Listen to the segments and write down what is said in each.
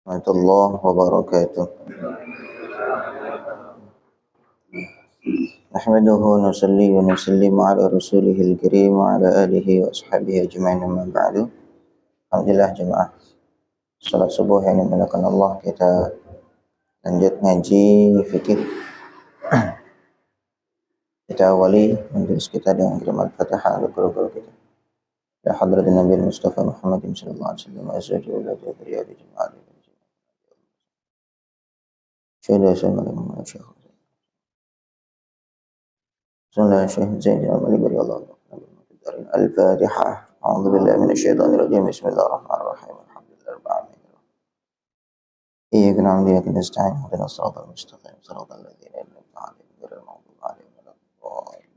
Warahmatullahi wabarakatuh. Nahmaduhu wa nusalli wa nusallimu ala rasulihil karim wa ala alihi wa ashabihi ajma'in amma ba'du. Alhamdulillah jemaah salat subuh yang dimuliakan Allah, kita lanjut ngaji fikih. Kita awali majelis kita dengan kalimat Fatihah ala guru-guru kita. Ya hadratin Nabi Mustafa Muhammadin sallallahu alaihi wasallam wa azwajihi wa dzurriyyatihi jami'an. Assalamualaikum warahmatullahi wabarakatuh. Al-Fatihah. A'udzu billahi minasyaitonir rajim. Bismillahirrahmanirrahim. Alhamdulillahirabbil alamin. Iyyaka na'budu wa iyyaka nasta'in. Ihdinas siratal mustaqim. Siratal ladzina an'amta 'alaihim ghairil maghdubi 'alaihim waladdallin.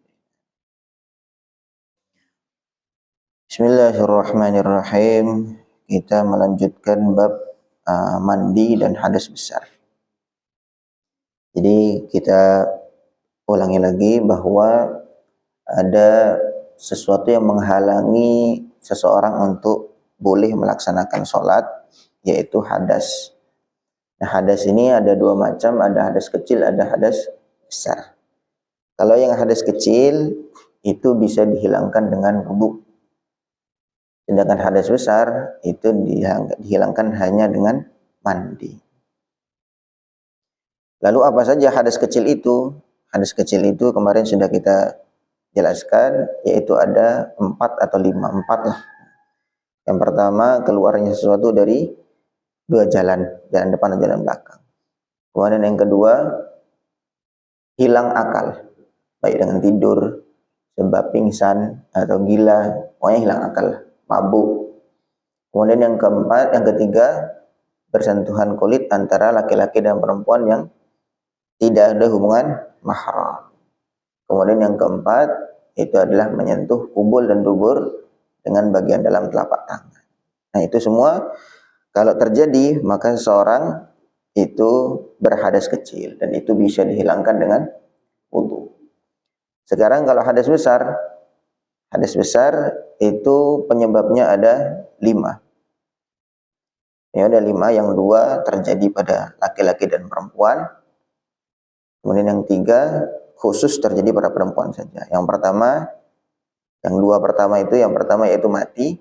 Bismillahirrahmanirrahim. Kita melanjutkan bab mandi dan hadas besar. Jadi kita ulangi lagi bahwa ada sesuatu yang menghalangi seseorang untuk boleh melaksanakan sholat, yaitu hadas. Nah, hadas ini ada dua macam, ada hadas kecil, ada hadas besar. Kalau yang hadas kecil itu bisa dihilangkan dengan wudu. Sedangkan hadas besar itu dihilangkan hanya dengan mandi. Lalu apa saja hadas kecil itu? Hadas kecil itu kemarin sudah kita jelaskan, yaitu ada 4 atau 5, 4 lah. Yang pertama, keluarnya sesuatu dari dua jalan depan dan jalan belakang. Kemudian yang kedua, hilang akal, baik dengan tidur, sebab pingsan atau gila, pokoknya hilang akal, mabuk. Kemudian yang keempat, yang ketiga, bersentuhan kulit antara laki-laki dan perempuan yang tidak ada hubungan mahram. Kemudian yang keempat, itu adalah menyentuh kubul dan dubur dengan bagian dalam telapak tangan. Nah, itu semua kalau terjadi, maka seseorang itu berhadas kecil dan itu bisa dihilangkan dengan wudu. Sekarang kalau hadas besar itu penyebabnya ada 5. Ya, ada 5, yang 2 terjadi pada laki-laki dan perempuan. Kemudian yang 3 khusus terjadi pada perempuan saja. Yang pertama, yang 2 pertama itu, yang pertama yaitu mati.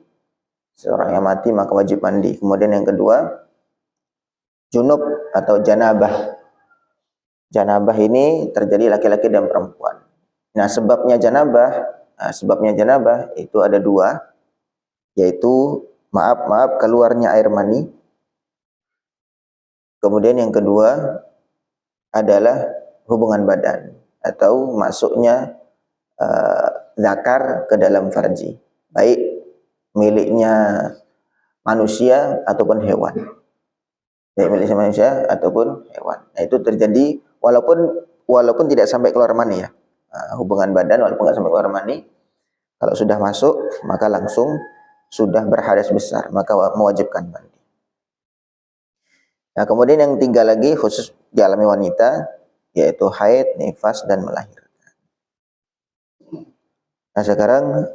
Seorang yang mati maka wajib mandi. Kemudian yang kedua, junub atau janabah. Janabah ini terjadi laki-laki dan perempuan. Nah, sebabnya janabah itu ada 2, yaitu keluarnya air mani. Kemudian yang kedua adalah hubungan badan atau masuknya zakar ke dalam farji, baik miliknya manusia ataupun hewan. Baik miliknya manusia ataupun hewan. Nah, itu terjadi walaupun tidak sampai keluar mani ya. Hubungan badan walaupun tidak sampai keluar mani, kalau sudah masuk maka langsung sudah berhadas besar, maka mewajibkan mandi. Nah, kemudian yang 3 lagi khusus dialami wanita, yaitu haid, nifas, dan melahirkan. Nah, sekarang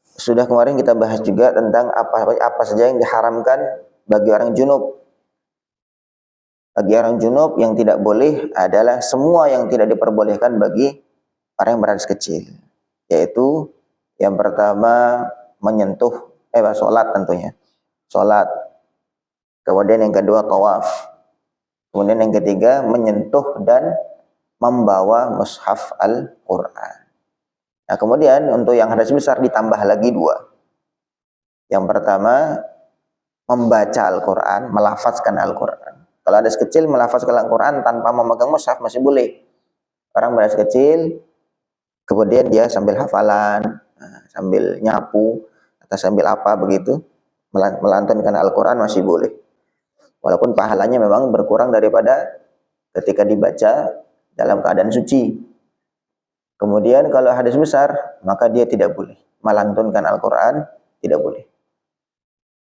sudah kemarin kita bahas juga tentang apa saja yang diharamkan bagi orang junub. Bagi orang junub yang tidak boleh adalah semua yang tidak diperbolehkan bagi orang yang berhadas kecil, yaitu yang pertama menyentuh sholat tentunya. Sholat. Kemudian yang kedua tawaf. Kemudian yang ketiga menyentuh dan membawa mushaf Al-Quran. Nah, kemudian untuk yang hadas besar ditambah lagi 2. Yang pertama membaca Al-Quran, melafazkan Al-Quran. Kalau hadas kecil melafazkan Al-Quran tanpa memegang mushaf masih boleh. Orang berhadas kecil kemudian dia sambil hafalan, sambil nyapu atau sambil apa begitu melantunkan Al-Quran masih boleh. Walaupun pahalanya memang berkurang daripada ketika dibaca dalam keadaan suci. Kemudian kalau hadas besar, maka dia tidak boleh melantunkan Al-Quran, tidak boleh.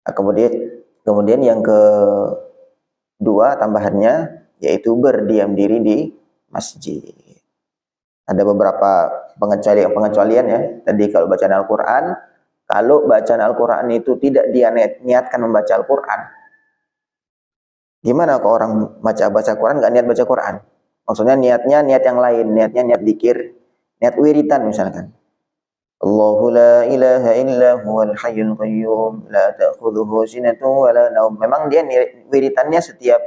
Nah, kemudian yang kedua tambahannya, yaitu berdiam diri di masjid. Ada beberapa pengecualian ya. Tadi kalau bacaan Al-Quran, kalau bacaan Al-Quran itu tidak dia niatkan membaca Al-Quran, Gimana kok orang baca Quran nggak niat baca Quran? Maksudnya niatnya niat yang lain, niatnya niat dzikir, niat wiritan misalkan. Allahu la ilaha illa huwal hayyul qayyum la ta'khudhuhu sinatun wa la naum. Memang dia wiritannya setiap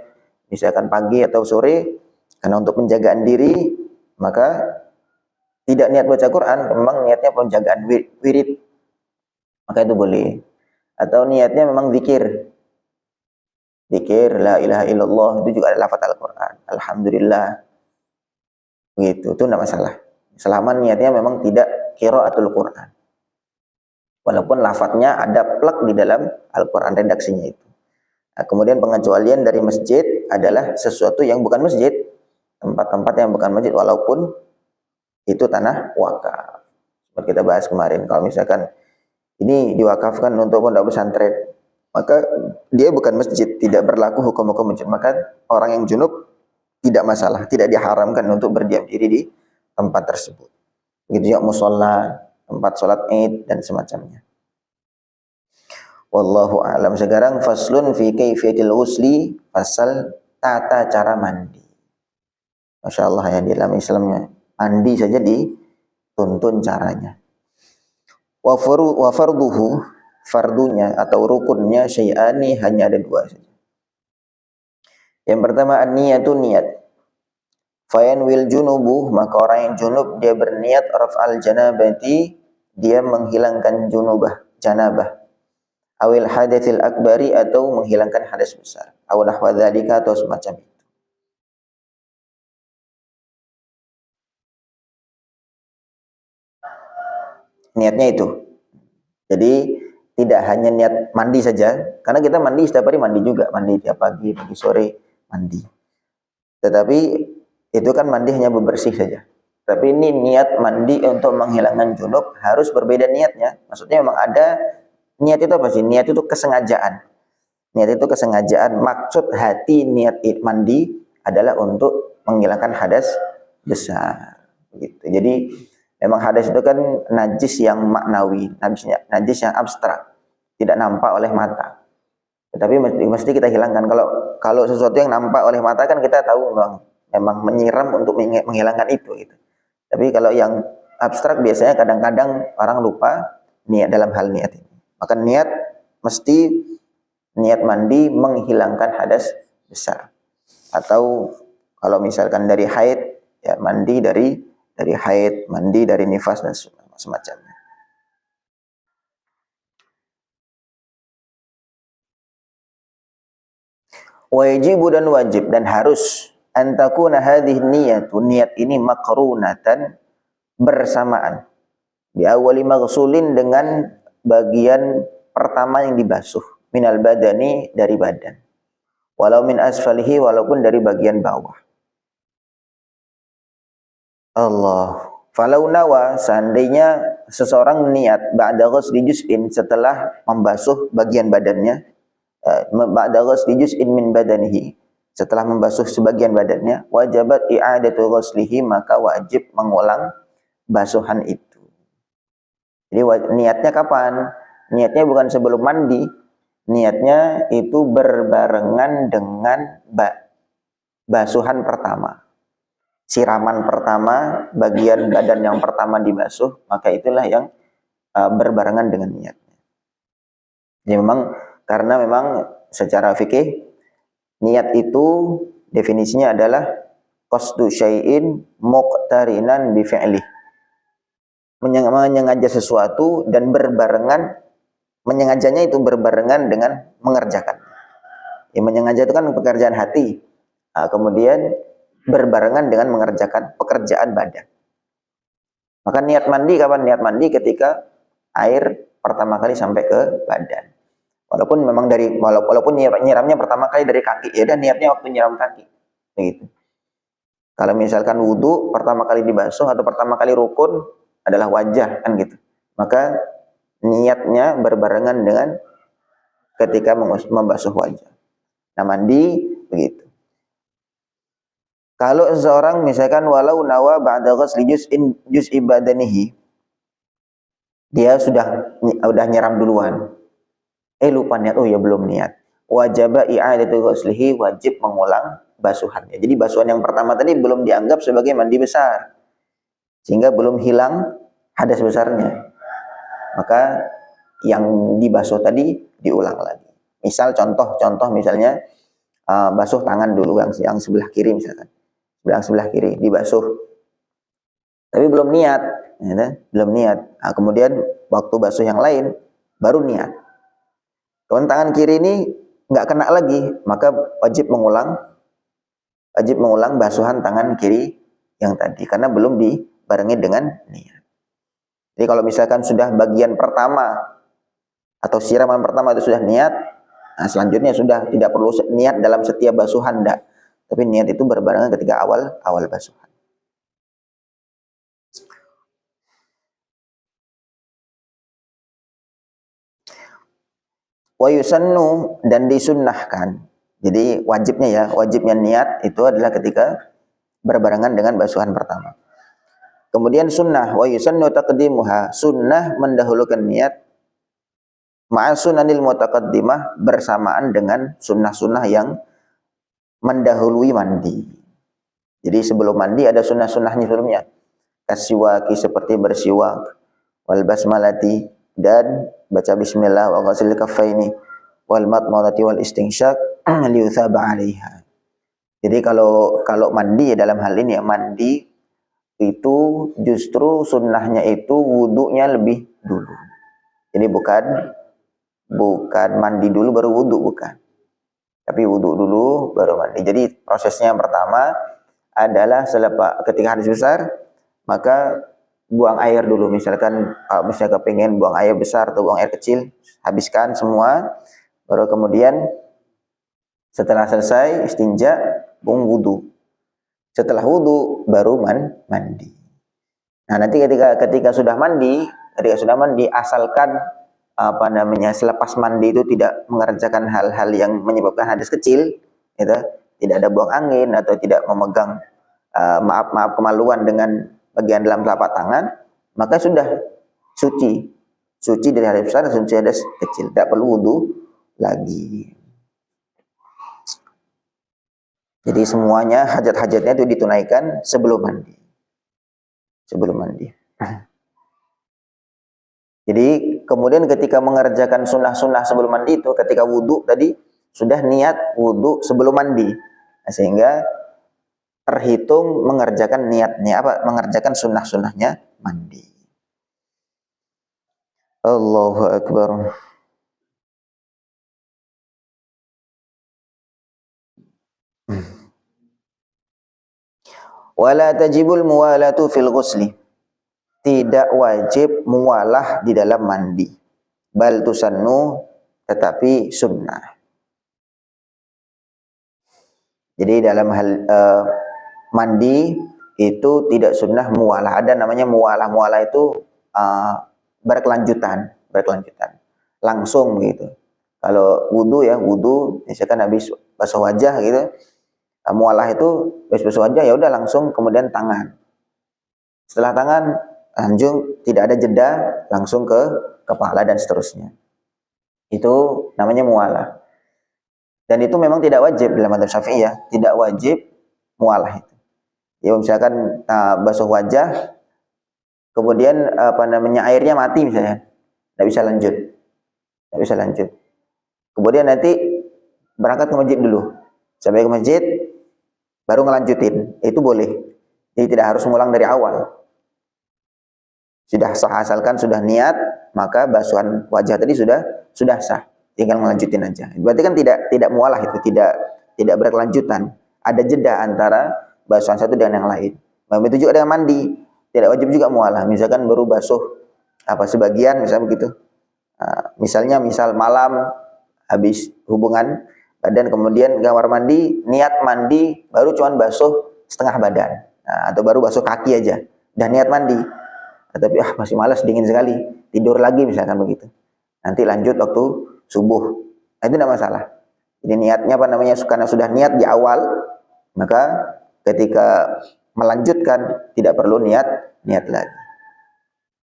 misalkan pagi atau sore karena untuk penjagaan diri, maka tidak niat baca Quran, memang niatnya penjagaan wirid. Maka itu boleh. Atau niatnya memang zikir. Zikir la ilaha illallah itu juga ada lafaz Al-Qur'an. Alhamdulillah. Gitu, itu enggak masalah. Selama niatnya memang tidak qiraatul Qur'an. Walaupun lafadznya ada plak di dalam Al-Qur'an redaksinya itu. Nah, kemudian pengecualian dari masjid adalah sesuatu yang bukan masjid, tempat-tempat yang bukan masjid walaupun itu tanah wakaf. Seperti kita bahas kemarin, kalau misalkan ini diwakafkan untuk pondok pesantren, maka dia bukan masjid, tidak berlaku hukum-hukum masjid, maka orang yang junub tidak masalah, tidak diharamkan untuk berdiam diri di tempat tersebut. Begitu juga musola, tempat sholat Id dan semacamnya. Wallahu a'lam. Sekarang faslun fi kaifiyatil ghusli, pasal tata cara mandi. Masya Allah ya, di dalam Islamnya mandi saja dituntun caranya. Wa farduhu, fardunya atau rukunnya syai'ani, hanya ada dua saja. Yang pertama an-niyatu, niat. Fayan wil junubu, maka orang yang junub dia berniat raf'al janabati, dia menghilangkan junubah, janabah. Awil hadatsil akbari, atau menghilangkan hadas besar. Aw nahwa dzalika, atau semacam itu. Niatnya itu. Jadi tidak hanya niat mandi saja, karena kita mandi setiap hari, mandi juga, mandi tiap pagi, pagi sore mandi. Tetapi itu kan mandi hanya bebersih saja. Tapi ini niat mandi untuk menghilangkan junub harus berbeda niatnya. Maksudnya memang ada niat itu apa sih? Niat itu kesengajaan. Niat itu kesengajaan. Maksud hati niat mandi adalah untuk menghilangkan hadas besar. Gitu. Jadi memang hadas itu kan najis yang maknawi, najis yang abstrak, tidak nampak oleh mata. Tetapi mesti kita hilangkan. Kalau sesuatu yang nampak oleh mata kan kita tahu memang menyiram untuk menghilangkan itu. Gitu. Tapi kalau yang abstrak biasanya kadang-kadang orang lupa niat dalam hal niat ini. Maka niat mesti niat mandi menghilangkan hadas besar. Atau kalau misalkan dari haid, ya mandi dari haid, mandi dari nifas dan semacamnya. Wajibu, dan wajib dan harus antakuna hadhihi niyatu, niat ini makrunatan, bersamaan di awali maghsulin, dengan bagian pertama yang dibasuh, minal badani, dari badan, walau min asfalihi, walaupun dari bagian bawah. Allah, falau nawa, seandainya seseorang niat ba'da ghusli juz'in, setelah membasuh bagian badannya, ba'da ghusli juz'in min badanihi, setelah membasuh sebagian badannya, wajabat i'adatu ghuslihi, maka wajib mengulang basuhan itu. Jadi niatnya kapan? Niatnya bukan sebelum mandi, niatnya itu berbarengan dengan basuhan pertama. Siraman pertama, bagian badan yang pertama dibasuh, maka itulah yang berbarengan dengan niatnya. Jadi karena memang secara fikih niat itu definisinya adalah qasdu syai'in muqtarinan bi fi'lih. Menyengaja sesuatu dan berbarengan, menyengajanya itu berbarengan dengan mengerjakan. Ya, menyengaja itu kan pekerjaan hati. Nah, kemudian berbarengan dengan mengerjakan pekerjaan badan. Maka niat mandi kapan? Niat mandi ketika air pertama kali sampai ke badan. Walaupun memang walaupun nyiramnya pertama kali dari kaki, ya dan niatnya waktu nyiram kaki. Begitu. Kalau misalkan wudu pertama kali dibasuh atau pertama kali rukun adalah wajah, kan gitu. Maka niatnya berbarengan dengan ketika membasuh wajah. Nah, mandi begitu. Kalau seseorang misalkan walau nawa ba'da ghusli juz'i badanihi, dia sudah nyiram duluan. Lupa niat, oh ya belum niat. wajaba i'adatu ghuslihi, wajib mengulang basuhannya. Jadi basuhan yang pertama tadi belum dianggap sebagai mandi besar, sehingga belum hilang hadas besarnya. Maka yang dibasuh tadi diulang lagi. Misal contoh misalnya basuh tangan dulu yang sebelah kiri misalkan. Sebelah kiri dibasuh. Tapi belum niat, ya, belum niat. Nah, kemudian waktu basuh yang lain baru niat. Kalau tangan kiri ini nggak kena lagi, maka wajib mengulang basuhan tangan kiri yang tadi karena belum dibarengi dengan niat. Jadi kalau misalkan sudah bagian pertama atau siraman pertama itu sudah niat, nah selanjutnya sudah tidak perlu niat dalam setiap basuhan, enggak. Tapi niat itu berbarengan ketika awal basuhan. Wa yusannu, dan disunnahkan. Jadi wajibnya niat itu adalah ketika berbarengan dengan basuhan pertama. Kemudian sunnah, wa yusannu taqdimuha, sunnah mendahulukan niat ma'a sunanil mutaqaddimah, bersamaan dengan sunnah-sunnah yang mendahului mandi. Jadi sebelum mandi ada sunnah-sunnahnya sebelumnya. Kasiwaki, seperti bersiwak, wal basmalati, dan baca bismillah, wa ghasil kaffaini, wal matmadati wal istinsyaq liyuthaba 'alaiha. Jadi kalau mandi ya, dalam hal ini ya, mandi itu justru sunnahnya itu wudunya lebih dulu. Jadi bukan mandi dulu baru wudu, bukan. Tapi wudu dulu baru mandi. Jadi prosesnya yang pertama adalah ketika hadas besar, maka buang air dulu. Misalkan kalau misalnya kepingin buang air besar atau buang air kecil, habiskan semua, baru kemudian setelah selesai istinja, buang wudu. Setelah wudu baru mandi. Nah, nanti ketika sudah mandi, asalkan selepas mandi itu tidak mengerjakan hal-hal yang menyebabkan hadas kecil, gitu. Tidak ada buang angin atau tidak memegang maaf kemaluan dengan bagian dalam telapak tangan, maka sudah suci dari hadas besar dan suci hadas kecil, tidak perlu wudu lagi. Jadi semuanya hajat-hajatnya itu ditunaikan sebelum mandi. Jadi kemudian ketika mengerjakan sunnah-sunnah sebelum mandi itu, ketika wudu tadi sudah niat wudu sebelum mandi, nah, sehingga terhitung mengerjakan mengerjakan sunnah-sunnahnya mandi. Allahu Akbar. Wala tajibul muwalatu fil ghusli, tidak wajib muwalah di dalam mandi. Bal tusannu, tetapi sunnah. Jadi dalam hal mandi itu tidak sunnah muwalah. Ada namanya muwalah. Muwalah itu berkelanjutan, langsung gitu. Kalau wudu misalkan habis basuh wajah gitu, muwalah itu habis basuh wajah ya udah langsung kemudian tangan. Setelah tangan lanjut, tidak ada jeda, langsung ke kepala dan seterusnya. Itu namanya muwalah. Dan itu memang tidak wajib dalam mazhab Syafi'iyah, tidak wajib muwalah itu. Ya misalkan basuh wajah, kemudian airnya mati misalnya, tidak bisa lanjut. Kemudian nanti berangkat ke masjid dulu, sampai ke masjid baru ngelanjutin, itu boleh. Jadi tidak harus ngulang dari awal. Sudah sah, asalkan sudah niat, maka basuhan wajah tadi sudah sah, tinggal melanjutin aja. Berarti kan tidak mualah itu, tidak berkelanjutan. Ada jeda antara basuhan satu dengan yang lain. Begitu juga dengan mandi, tidak wajib juga mualah. Misalkan baru basuh sebagian, misalnya begitu. Misal malam habis hubungan badan, kemudian kamar mandi, niat mandi, baru cuman basuh setengah badan, atau baru basuh kaki aja, dan niat mandi. Tapi masih malas, dingin sekali, tidur lagi misalkan begitu. Nanti lanjut waktu subuh. Nah, itu tidak masalah. Jadi niatnya karena sudah niat di awal, maka ketika melanjutkan tidak perlu niat lagi.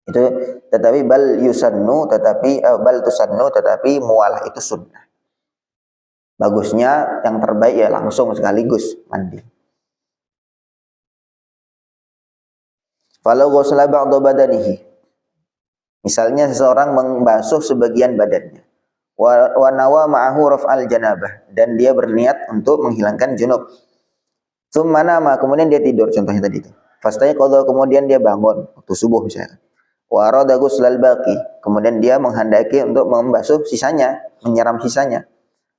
Itu tetapi bal tusannu, tetapi mualah itu sunnah. Bagusnya yang terbaik ya langsung sekaligus mandi. Falau ghusla ba'da badanihi. Misalnya seseorang membasuh sebagian badannya. Wa nawa ma'ahu raf'al janabah, dan dia berniat untuk menghilangkan junub. Tsumma nama, kemudian dia tidur, contohnya tadi itu. Fastaiqadha, kemudian dia bangun waktu subuh misalnya. Wa arada ghuslal baqi, kemudian dia menghendaki untuk membasuh sisanya, menyiram sisanya.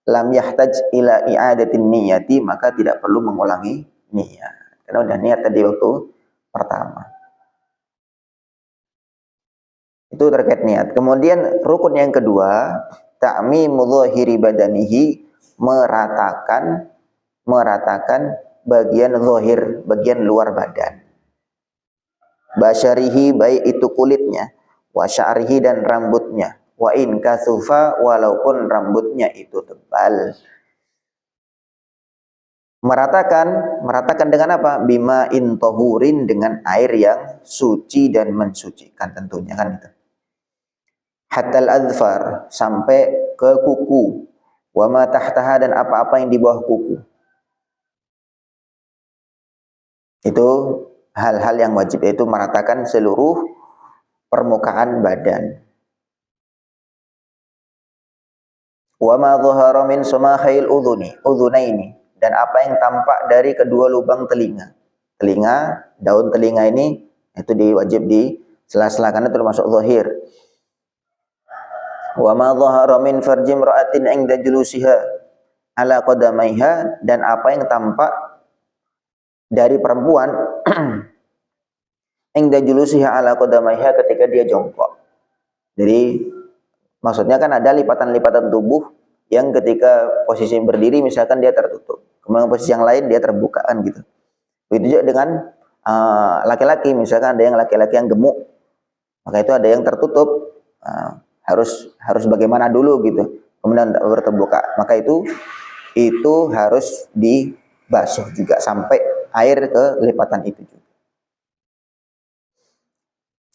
Lam yahtaj ila i'adatin niyati, maka tidak perlu mengulangi niat. Karena udah niat tadi waktu pertama. Itu terkait niat. Kemudian rukun yang kedua, ta'mimu dhahiri badanihi, meratakan bagian zahir, bagian luar badan. Basyarihi, baik itu kulitnya, wa sya'rihi, dan rambutnya, wa in kasufa, walaupun rambutnya itu tebal. Meratakan dengan apa? Bima in tahurin, dengan air yang suci dan mensucikan tentunya kan itu. Hatal adfar, sampai ke kuku, wa ma tahtaha, dan apa-apa yang di bawah kuku. Itu hal-hal yang wajib, yaitu meratakan seluruh permukaan badan. Wa ma dhahara min sumakhil udhunaini, dan apa yang tampak dari kedua lubang telinga. Daun telinga ini itu wajib di sela-sela karena termasuk zahir. Wa ma dhahara min farji imra'atin 'inda julusiha ala qadamaiha, dan apa yang tampak dari perempuan 'inda julusiha ala qadamaiha, ketika dia jongkok. Jadi maksudnya kan ada lipatan-lipatan tubuh yang ketika posisi berdiri misalkan dia tertutup, kemudian posisi yang lain dia terbuka kan gitu. Begitu juga dengan laki-laki, misalkan ada yang laki-laki yang gemuk, maka itu ada yang tertutup, harus bagaimana dulu gitu, kemudian terbuka, maka itu harus dibasuh juga sampai air ke lipatan itu juga.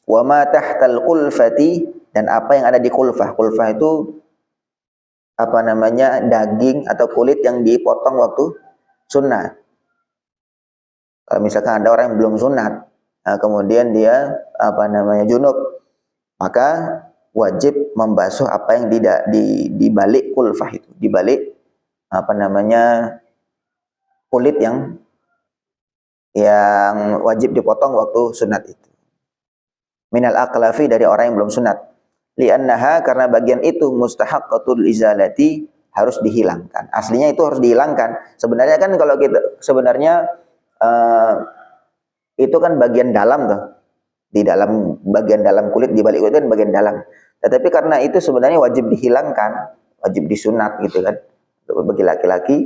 Wa ma tahtal qulfati, dan apa yang ada di kulfah. Kulfah itu apa namanya, daging atau kulit yang dipotong waktu sunat. Kalau misalkan ada orang yang belum sunat, kemudian dia apa namanya junub, maka wajib membasuh apa yang di balik kulfah itu, di balik apa namanya kulit yang wajib dipotong waktu sunat itu. Minal aqlafi, dari orang yang belum sunat. Li'annaha, karena bagian itu mustahaqqatul izalati, harus dihilangkan. Aslinya itu harus dihilangkan. Sebenarnya kan kalau kita itu kan bagian dalam tuh. Di dalam bagian dalam kulit, di balik kulit kan bagian dalam. Tetapi karena itu sebenarnya wajib dihilangkan, wajib disunat gitu kan. Bagi laki-laki,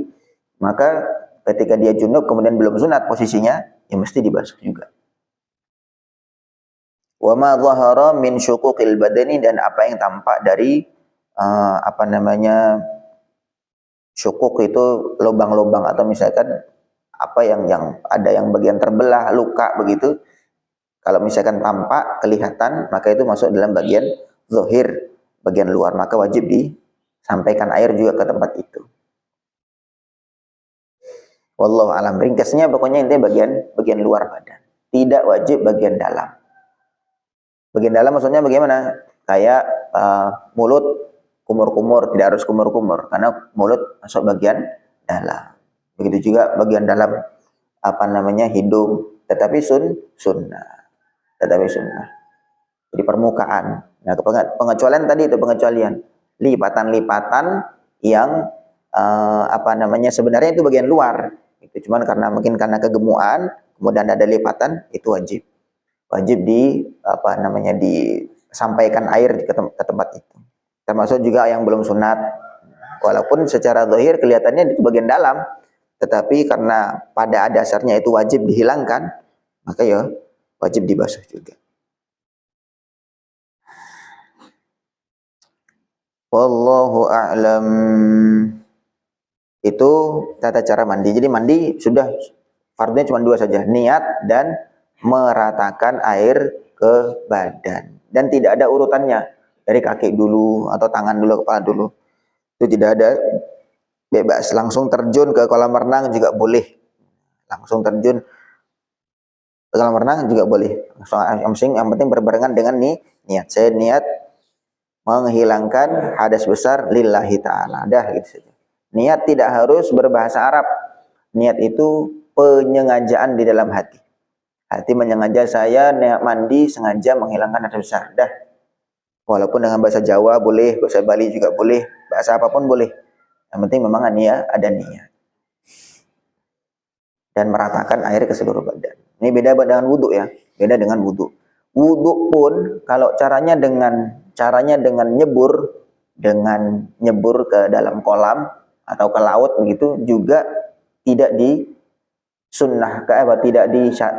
maka ketika dia junub kemudian belum sunat posisinya, ya mesti dibasuh juga. Wa ma dhahara min syuquqil badani, dan apa yang tampak dari apa namanya syukuk itu lubang-lubang, atau misalkan apa yang ada yang bagian terbelah, luka begitu. Kalau misalkan tampak kelihatan, maka itu masuk dalam bagian zahir, bagian luar, maka wajib disampaikan air juga ke tempat itu. Wallahu alam. Ringkasnya pokoknya intinya bagian luar badan. Tidak wajib bagian dalam. Bagian dalam maksudnya bagaimana? Kayak mulut, kumur-kumur, tidak harus kumur-kumur karena mulut masuk bagian dalam. Begitu juga bagian dalam apa namanya hidung, tetapi sunnah. Jadi permukaan. Nah, pengecualian tadi itu pengecualian lipatan-lipatan yang apa namanya sebenarnya itu bagian luar. Itu cuman karena kegemukan, kemudian ada lipatan, itu wajib disampaikan air ke tempat itu. Termasuk juga yang belum sunat, walaupun secara zahir kelihatannya itu bagian dalam, tetapi karena pada dasarnya itu wajib dihilangkan, maka ya wajib dibasuh juga. Wallahu a'lam. Itu tata cara mandi. Jadi mandi sudah fardunya cuma dua saja, niat dan meratakan air ke badan. Dan tidak ada urutannya, dari kaki dulu atau tangan dulu, kepala dulu. Itu tidak ada bebas. Langsung terjun ke kolam renang juga boleh. Langsung terjun ke kolam renang juga boleh. Yang penting berbarengan dengan niat. Saya niat menghilangkan hadas besar lillahi ta'ala. Dah gitu saja. Niat tidak harus berbahasa Arab. Niat itu penyengajaan di dalam hati. Hati menyengaja saya niat mandi sengaja menghilangkan hadas besar. Dah. Walaupun dengan bahasa Jawa boleh, bahasa Bali juga boleh, bahasa apapun boleh. Yang penting memang niat, ada niat. Dan meratakan air ke seluruh badan. Ini beda dengan wudhu ya. Beda dengan wudhu. Wudhu pun kalau caranya dengan nyebur ke dalam kolam atau ke laut begitu juga tidak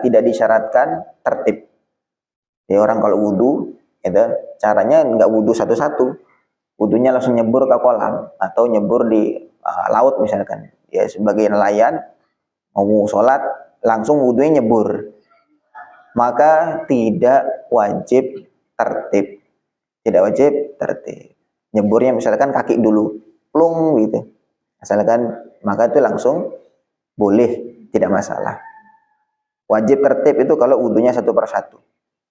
tidak disyaratkan tertib. Jadi orang kalau wudhu, itu caranya nggak wudhu satu-satu, wudhunya langsung nyebur ke kolam atau nyebur di laut misalkan. Ya sebagai nelayan mau sholat langsung wudhunya nyebur, maka tidak wajib tertib. Tidak wajib tertib. Nyeburnya misalkan kaki dulu, plung gitu. Misalkan maka itu langsung boleh, tidak masalah. Wajib tertib itu kalau wudhunya satu persatu.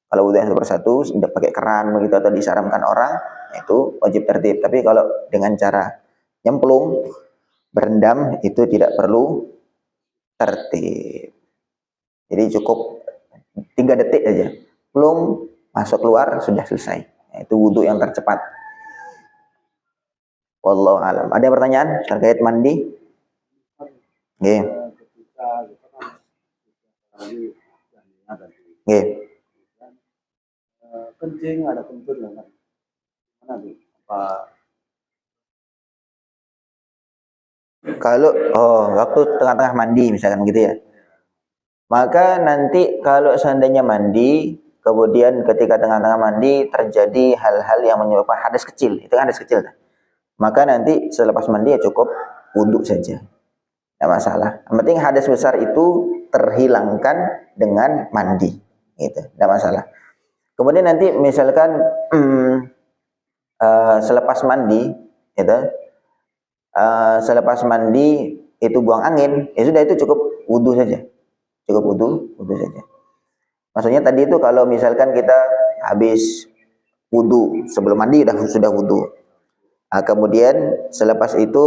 Kalau wudhunya satu persatu, sudah pakai keran begitu atau disaramkan orang, itu wajib tertib. Tapi kalau dengan cara nyemplung, berendam, itu tidak perlu tertib. Jadi cukup 3 detik aja. Plung, masuk keluar, sudah selesai. Itu wudhu yang tercepat. Wallahu alam. Ada pertanyaan terkait mandi? Oke. Oke. Kencing ada kentut kan? Mana tuh? Apa? Kalau waktu tengah-tengah mandi misalkan gitu ya. Maka nanti kalau seandainya mandi, kemudian ketika tengah-tengah mandi terjadi hal-hal yang menyebabkan hadas kecil, itu kan hadas kecil. Maka nanti selepas mandi ya cukup wudhu saja. Tidak masalah. Yang penting hadas besar itu terhilangkan dengan mandi. Gitu. Tidak masalah. Kemudian nanti misalkan selepas mandi, gitu, selepas mandi itu buang angin, ya sudah itu cukup wudhu saja. Cukup wudhu saja. Maksudnya tadi itu kalau misalkan kita habis wudhu, sebelum mandi sudah wudhu. Kemudian selepas itu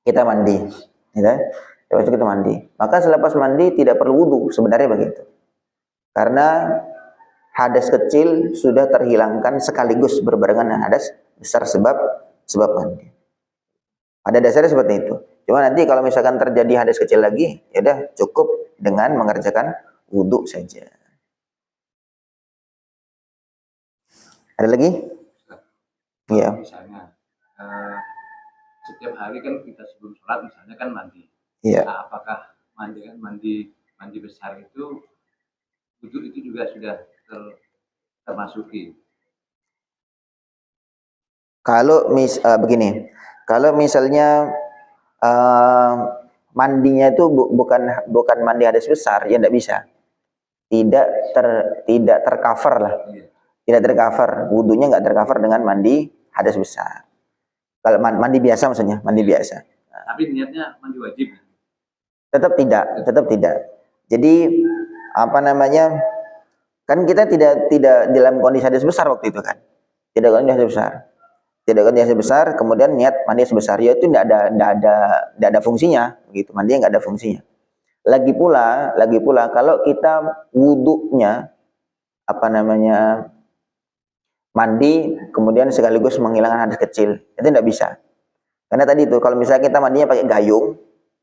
kita mandi. Ya, selepas itu kita mandi. Maka selepas mandi tidak perlu wudhu sebenarnya begitu. Karena hadas kecil sudah terhilangkan sekaligus berbarengan dengan hadas besar sebab mandi. Pada dasarnya seperti itu. Cuma nanti kalau misalkan terjadi hadas kecil lagi, ya udah cukup dengan mengerjakan wudhu saja. Ada lagi? Iya. Misalnya setiap hari kan kita sebelum sholat misalnya kan mandi. Iya. Nah, apakah mandi besar itu wudhu itu juga sudah termasuki? Kalau begini, kalau misalnya mandinya itu bukan mandi hadas besar, ya tidak bisa. Tidak tercover lah. Iya. Tidak tercover, wudhunya nggak tercover dengan mandi hadas besar. Kalau mandi biasa maksudnya, mandi biasa. Tapi niatnya mandi wajib. Tetap tidak. Jadi apa namanya? Kan kita tidak dalam kondisi hadas besar waktu itu kan. Tidak kondisi hadas besar. Tidak kondisi hadas besar, kemudian niat mandi sebesar, ya itu tidak ada fungsinya, begitu. Mandinya nggak ada fungsinya. Lagi pula kalau kita wudhunya apa namanya mandi kemudian sekaligus menghilangkan hadas kecil, itu tidak bisa. Karena tadi itu kalau misalnya kita mandinya pakai gayung,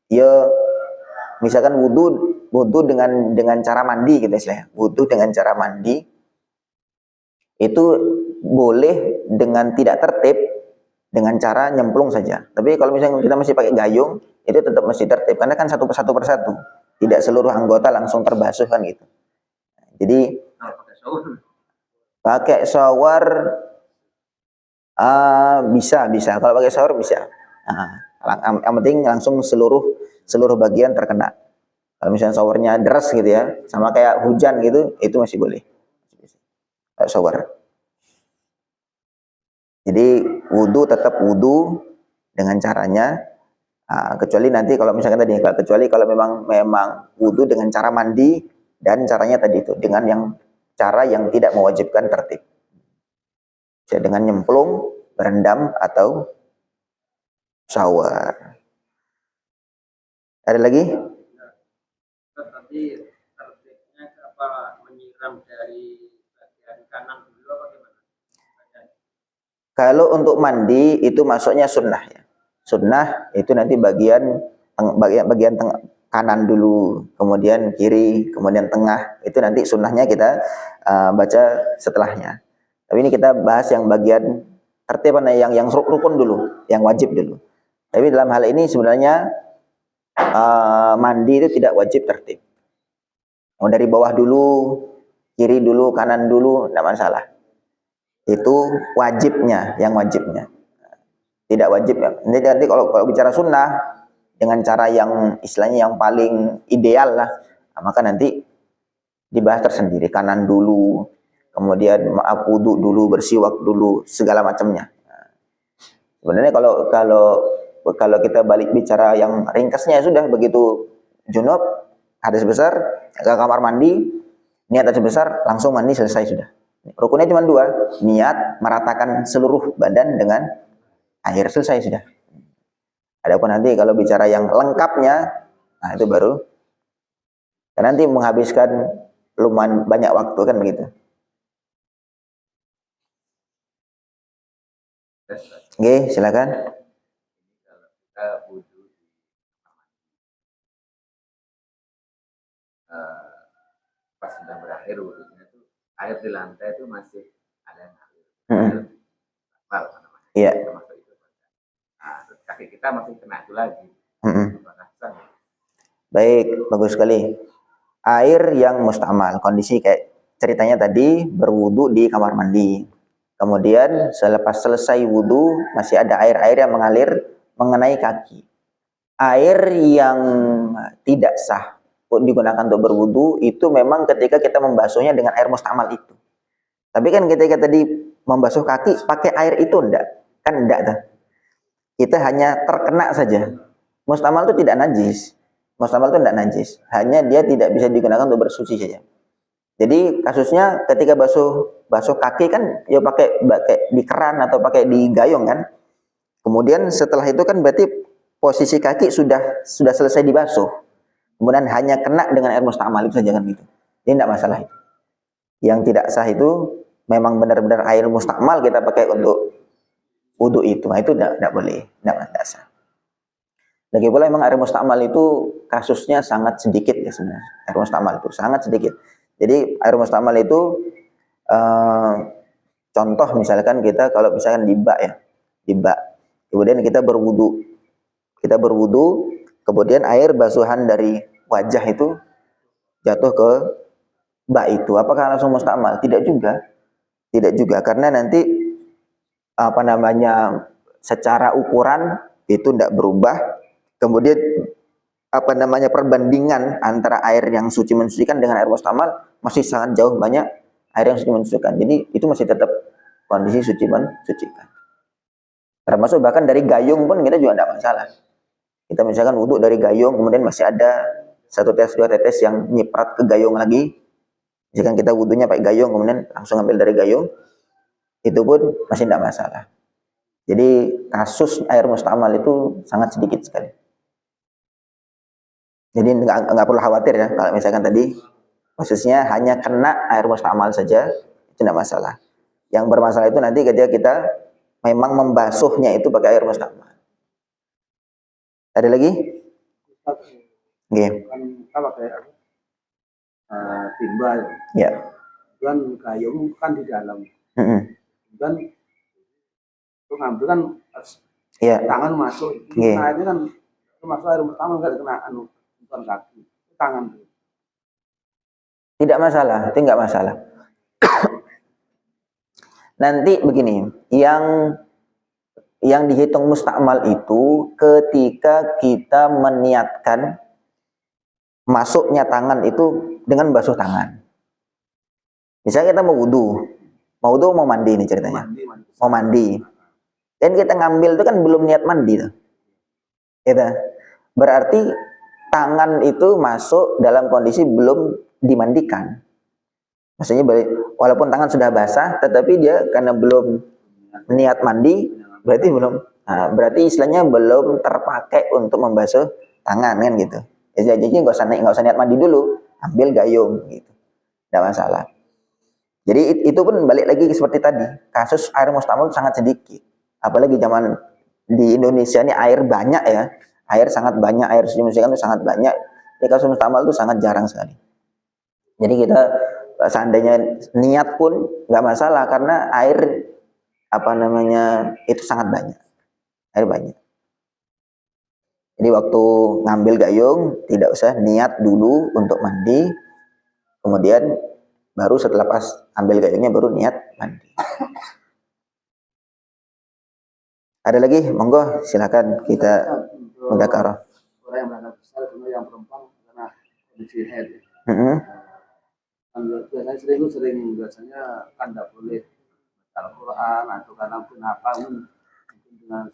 ya misalkan wudhu dengan cara mandi gitu istilahnya. Wudhu dengan cara mandi itu boleh dengan tidak tertib dengan cara nyemplung saja. Tapi kalau misalnya kita masih pakai gayung, itu tetap mesti tertib karena kan satu persatu. Tidak seluruh anggota langsung terbasuh kan gitu. Jadi pakai shower bisa. Kalau pakai shower bisa. Yang penting langsung seluruh bagian terkena. Kalau misalnya showernya deras gitu ya, sama kayak hujan gitu, itu masih boleh. Shower. Jadi wudhu tetap wudhu dengan caranya Kecuali nanti kalau misalkan tadi, kecuali kalau memang wudhu dengan cara mandi dan caranya tadi itu dengan yang cara yang tidak mewajibkan tertib. Bisa dengan nyemplung, berendam atau shower. Ada lagi? Tadi tertibnya apa, menyiram dari bagian kanan dulu apa gimana? Kalau untuk mandi itu masuknya sunnah ya. Sunnah itu nanti bagian kanan dulu, kemudian kiri, kemudian tengah. Itu nanti sunnahnya kita baca setelahnya. Tapi ini kita bahas yang bagian tertib, yang rukun dulu, yang wajib dulu. Tapi dalam hal ini sebenarnya mandi itu tidak wajib tertib. Mau dari bawah dulu, kiri dulu, kanan dulu, tidak masalah. Itu wajibnya, yang wajibnya. Tidak wajib ya. Nanti kalau bicara sunnah dengan cara yang istilahnya yang paling ideal lah, maka nanti dibahas tersendiri. Kanan dulu, kemudian wudu dulu, bersiwak dulu, segala macamnya. Sebenarnya kalau kita balik bicara yang ringkasnya, sudah begitu junub, hadas besar, ke kamar mandi, niat hadas besar, langsung mandi, selesai sudah. Rukunnya cuma 2, niat meratakan seluruh badan dengan air, selesai sudah. Adapun nanti kalau bicara yang lengkapnya, nah itu baru, dan nanti menghabiskan lumayan banyak waktu kan begitu. Oke, silakan. Kalau kita wudhu di pas sudah berakhir wudhunya itu air di lantai itu masih ada yang ngalir. Apa namanya? Iya. Termasuk itu. Nah, terus kaki kita masih kena itu lagi. Apakah sah? Baik, bagus sekali. Air yang mustamal, kondisi kayak ceritanya tadi, berwudu di kamar mandi. Kemudian selepas selesai wudu masih ada air-air yang mengalir mengenai kaki. Air yang tidak sah digunakan untuk berwudu itu memang ketika kita membasuhnya dengan air mustamal itu. Tapi kan ketika tadi membasuh kaki pakai air itu enggak, kan enggak tuh. Kita hanya terkena saja. Mustamal itu tidak najis. Mustamal itu tidak najis, hanya dia tidak bisa digunakan untuk bersuci saja. Jadi kasusnya ketika basuh kaki kan ya pakai di keran atau pakai di gayung kan. Kemudian setelah itu kan berarti posisi kaki sudah selesai dibasuh. Kemudian hanya kena dengan air mustamal itu saja kan gitu. Ini tidak masalah itu. Yang tidak sah itu memang benar-benar air mustamal kita pakai untuk wudu itu. Nah, itu tidak boleh, tidak sah. Lagi pula memang air mustamal itu kasusnya sangat sedikit ya sebenarnya. Air mustamal itu sangat sedikit. Jadi air mustamal itu contoh misalkan kita kalau misalkan di bak ya, di bak. Kemudian kita berwudu, kemudian air basuhan dari wajah itu jatuh ke bak itu. Apakah langsung mustamal? Tidak juga, karena nanti apa namanya secara ukuran itu tidak berubah. Kemudian apa namanya perbandingan antara air yang suci mensucikan dengan air mustamal masih sangat jauh banyak air yang suci mensucikan. Jadi itu masih tetap kondisi suci mensucikan. Termasuk bahkan dari gayung pun kita juga tidak masalah. Kita misalkan wudhu dari gayung, kemudian masih ada 1 tetes 2 tetes yang nyiprat ke gayung lagi. Jika kita wudhunya pakai gayung, kemudian langsung ambil dari gayung, itu pun masih tidak masalah. Jadi kasus air mustamal itu sangat sedikit sekali. Jadi nggak perlu khawatir ya, kalau misalkan tadi khususnya hanya kena air mustamal saja, itu tidak masalah. Yang bermasalah itu nanti ketika kita memang membasuhnya itu pakai air mustamal. Ada lagi? Oke. Kan kita pakai timba Ya. dan gayung kan di dalam. Dan itu ngambil kan Ya. tangan masuk. Nah ini kan itu masuk air mustamal nggak kena bukan kaki, tangan. Tidak masalah, itu nggak masalah. Nanti begini, yang dihitung mustakmal itu ketika kita meniatkan masuknya tangan itu dengan basuh tangan. Misalnya kita mau wudu mau mandi nih ceritanya. Mau mandi. Dan kita ngambil itu kan belum niat mandi tuh. Gitu. Berarti tangan itu masuk dalam kondisi belum dimandikan. Maksudnya walaupun tangan sudah basah, tetapi dia karena belum niat mandi, berarti belum. Nah, berarti istilahnya belum terpakai untuk membasuh tangan kan gitu. Jadi nggak usah niat mandi dulu, ambil gayung gitu, tidak masalah. Jadi itu pun balik lagi seperti tadi, kasus air mustamul sangat sedikit. Apalagi zaman di Indonesia ini air banyak ya, air sangat banyak, air suci mensucikan itu sangat banyak. Jadi kasus mustamul itu sangat jarang sekali. Jadi kita seandainya niat pun nggak masalah karena air itu sangat banyak, air banyak. Jadi waktu ngambil gayung tidak usah niat dulu untuk mandi, kemudian baru setelah pas ambil gayungnya baru niat mandi. Ada lagi? Monggo silakan kita mudzakarah. Orang yang berangkat besar, cuma yang perempuan karena kondisi head. Biasanya kan tidak boleh Al-Quran atau karena pun apa mungkin dengan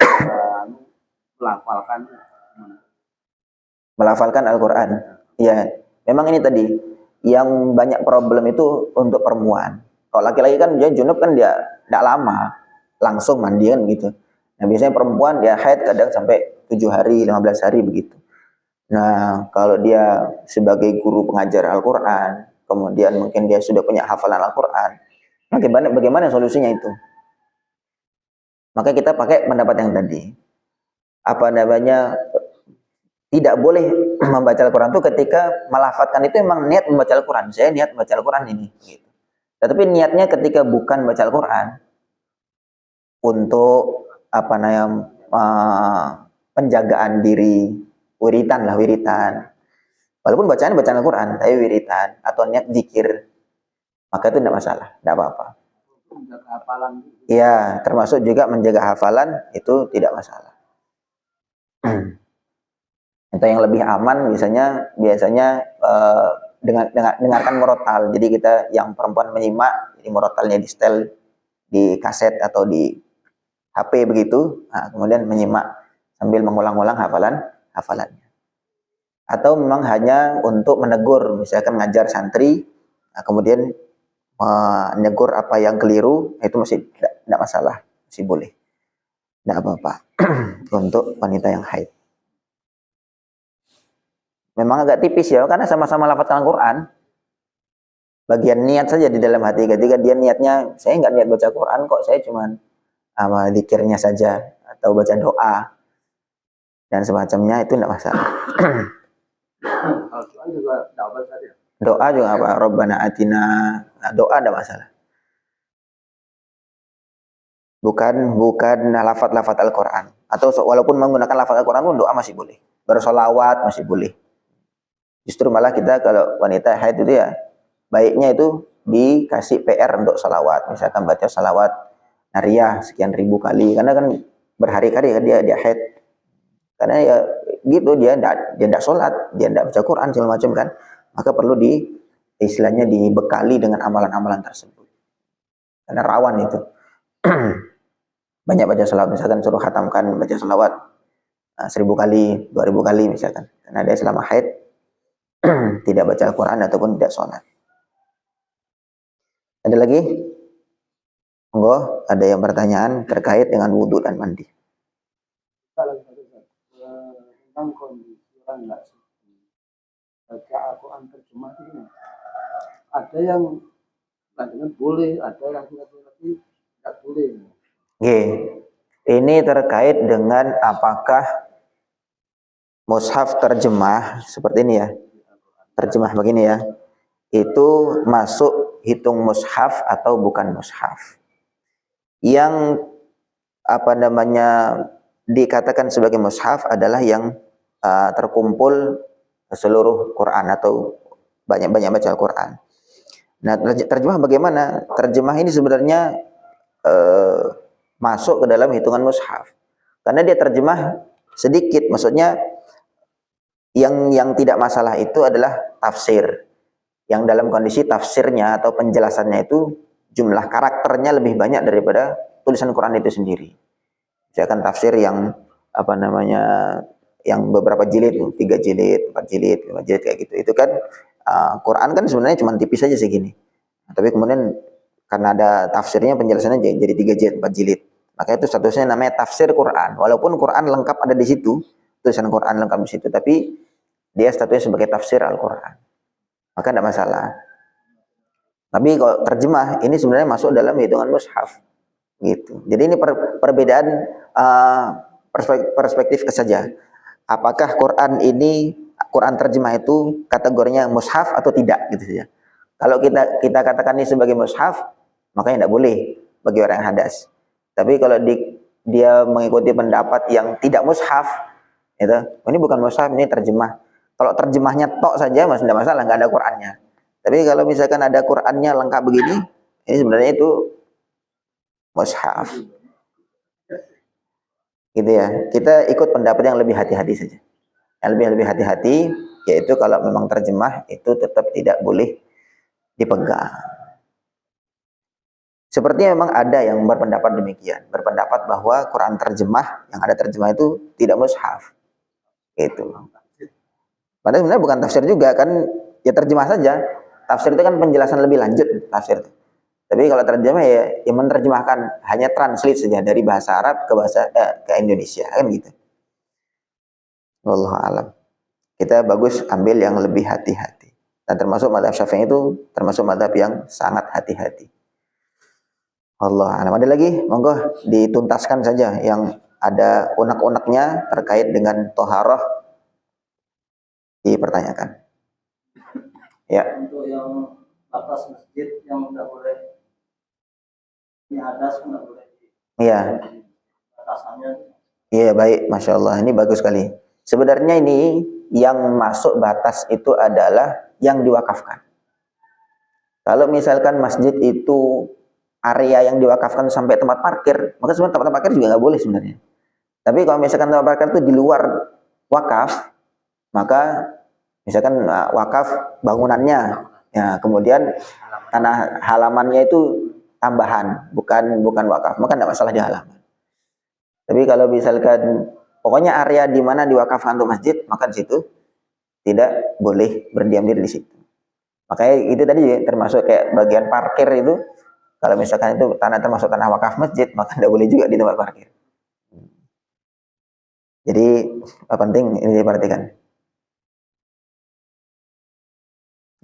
melafalkan Al-Quran. Ya, memang ini tadi yang banyak problem itu untuk perempuan. Kalau laki-laki kan dia junub kan dia tidak lama langsung mandian gitu. Nah biasanya perempuan dia haid kadang sampai 7 hari, 15 hari begitu. Nah kalau dia sebagai guru pengajar Al-Quran, kemudian mungkin dia sudah punya hafalan Al-Quran, bagaimana solusinya itu? Maka kita pakai pendapat yang tadi. Tidak boleh membaca Al-Quran itu ketika melafatkan itu memang niat membaca Al-Quran. Saya niat membaca Al-Quran ini. Gitu. Tetapi niatnya ketika bukan baca Al-Quran untuk penjagaan diri, wiritan. Walaupun bacaan Al-Quran, tapi wiritan atau niat zikir, maka itu tidak masalah, tidak apa-apa. Menjaga hafalan. Ya, termasuk juga menjaga hafalan itu tidak masalah. Atau yang lebih aman biasanya dengarkan murotal. Jadi kita yang perempuan menyimak, jadi murotalnya di setel di kaset atau di HP begitu, nah, kemudian menyimak sambil mengulang-ulang hafalannya. Atau memang hanya untuk menegur, misalkan ngajar santri, nah, kemudian menegur apa yang keliru, itu masih tidak masalah, masih boleh, tidak apa-apa untuk wanita yang haid. Memang agak tipis ya, karena sama-sama lafadzkan Al-Quran. Bagian niat saja di dalam hati. Ketika dia niatnya, saya nggak niat baca Quran kok, saya cuma zikirnya saja, atau baca doa, dan semacamnya, itu tidak masalah. Al-Quran juga dapat saja. Doa juga apa? Rabbana atina, nah, doa tidak masalah. Bukan lafaz Al-Quran. Atau walaupun menggunakan lafaz Al-Quran pun doa masih boleh. Bersolawat masih boleh. Justru malah kita kalau wanita haid itu ya baiknya itu dikasih PR untuk salawat. Misalkan baca salawat nariyah sekian ribu kali, karena kan berhari-hari kan dia haid. Karena ya gitu dia tidak sholat, dia tidak baca Quran segala macam kan, maka perlu istilahnya dibekali dengan amalan-amalan tersebut. Karena rawan itu. Banyak baca salawat, misalkan suruh khatamkan baca salawat 1000 kali, 2000 kali misalkan. Karena dia selama haid tidak baca Al-Quran ataupun tidak sholat. Ada lagi? Monggo, ada yang bertanyaan terkait dengan wudhu dan mandi. Tentang kondisi orang nggak suci baca Al-Quran terjemah ini, ada yang dengan boleh, ada yang lagi tidak boleh. Ini terkait dengan apakah mushaf terjemah seperti ini ya, terjemah begini ya, itu masuk hitung mushaf atau bukan mushaf. Yang dikatakan sebagai mushaf adalah yang terkumpul seluruh Quran atau banyak baca Al-Quran. Nah, terjemah bagaimana? Terjemah ini sebenarnya masuk ke dalam hitungan mushaf. Karena dia terjemah sedikit, maksudnya yang tidak masalah itu adalah tafsir. Yang dalam kondisi tafsirnya atau penjelasannya itu jumlah karakternya lebih banyak daripada tulisan Quran itu sendiri. Misalkan tafsir yang yang beberapa jilid, 3 jilid, 4 jilid, 5 jilid kayak gitu. Itu kan Quran kan sebenarnya cuma tipis saja segini. Tapi kemudian karena ada tafsirnya, penjelasannya jadi 3 jilid, 4 jilid. Maka itu statusnya namanya tafsir Quran. Walaupun Quran lengkap ada di situ, tulisan Quran lengkap di situ, tapi dia statusnya sebagai tafsir Al-Quran. Maka tidak masalah. Tapi kalau terjemah ini sebenarnya masuk dalam hitungan mushaf. Gitu. Jadi ini perbedaan perspektif saja. Apakah Quran ini, Quran terjemah itu kategorinya mushaf atau tidak gitu saja. Kalau kita katakan ini sebagai mushaf, maka tidak boleh bagi orang yang hadas. Tapi kalau dia mengikuti pendapat yang tidak mushaf, itu ini bukan mushaf, ini terjemah. Kalau terjemahnya tok saja masih tidak masalah, nggak ada Qurannya. Tapi kalau misalkan ada Qurannya lengkap begini, ini sebenarnya itu mushaf. Gitu ya. Kita ikut pendapat yang lebih hati-hati saja. Yang lebih hati-hati, yaitu kalau memang terjemah itu tetap tidak boleh dipegang. Sepertinya memang ada yang berpendapat demikian, berpendapat bahwa Quran terjemah, yang ada terjemah itu tidak mushaf. Gitu. Padahal sebenarnya bukan tafsir juga kan, ya terjemah saja. Tafsir itu kan penjelasan lebih lanjut tafsir. Tapi kalau terjemah ya menerjemahkan, hanya translate saja dari bahasa Arab ke bahasa ke Indonesia kan gitu. Wallahu alam. Kita bagus ambil yang lebih hati-hati. Dan termasuk mazhab Syafi'i itu termasuk mazhab yang sangat hati-hati. Allah alam. Ada lagi? Monggo dituntaskan saja yang ada unek-uneknya terkait dengan toharoh, dipertanyakan. Ya. Untuk yang batas masjid yang tidak boleh ini hadas, tidak boleh. Iya. Batasannya. Iya baik, masya Allah. Ini bagus sekali. Sebenarnya ini yang masuk batas itu adalah yang diwakafkan. Kalau misalkan masjid itu area yang diwakafkan sampai tempat parkir, maka sebenarnya tempat parkir juga nggak boleh sebenarnya. Tapi kalau misalkan tempat parkir itu di luar wakaf, maka misalkan wakaf bangunannya, ya kemudian tanah halamannya itu tambahan, bukan wakaf, maka tidak masalah di halaman. Tapi kalau misalkan pokoknya area di mana diwakafkan untuk masjid, maka di situ tidak boleh berdiam diri di situ. Makanya itu tadi termasuk kayak bagian parkir itu. Kalau misalkan itu tanah termasuk tanah wakaf masjid, maka tidak boleh juga di tempat parkir. Jadi penting ini diperhatikan.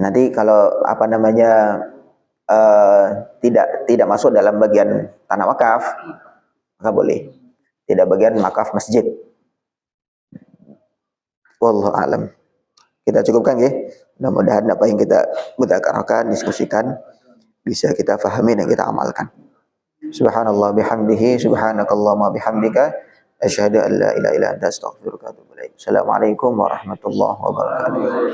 Nanti kalau tidak masuk dalam bagian tanah wakaf, maka boleh. Tidak bagian wakaf masjid. Wallahu a'lam. Kita cukupkan ya. Mudah-mudahan apa yang kita mudzakarahkan, diskusikan bisa kita fahami dan kita amalkan. Subhanallah bihamdihi, subhanakallahumma bihamdika, asyhadu an la ilaha illa anta, astaghfiruka wa atubu ilaik. Assalamualaikum warahmatullahi wabarakatuh.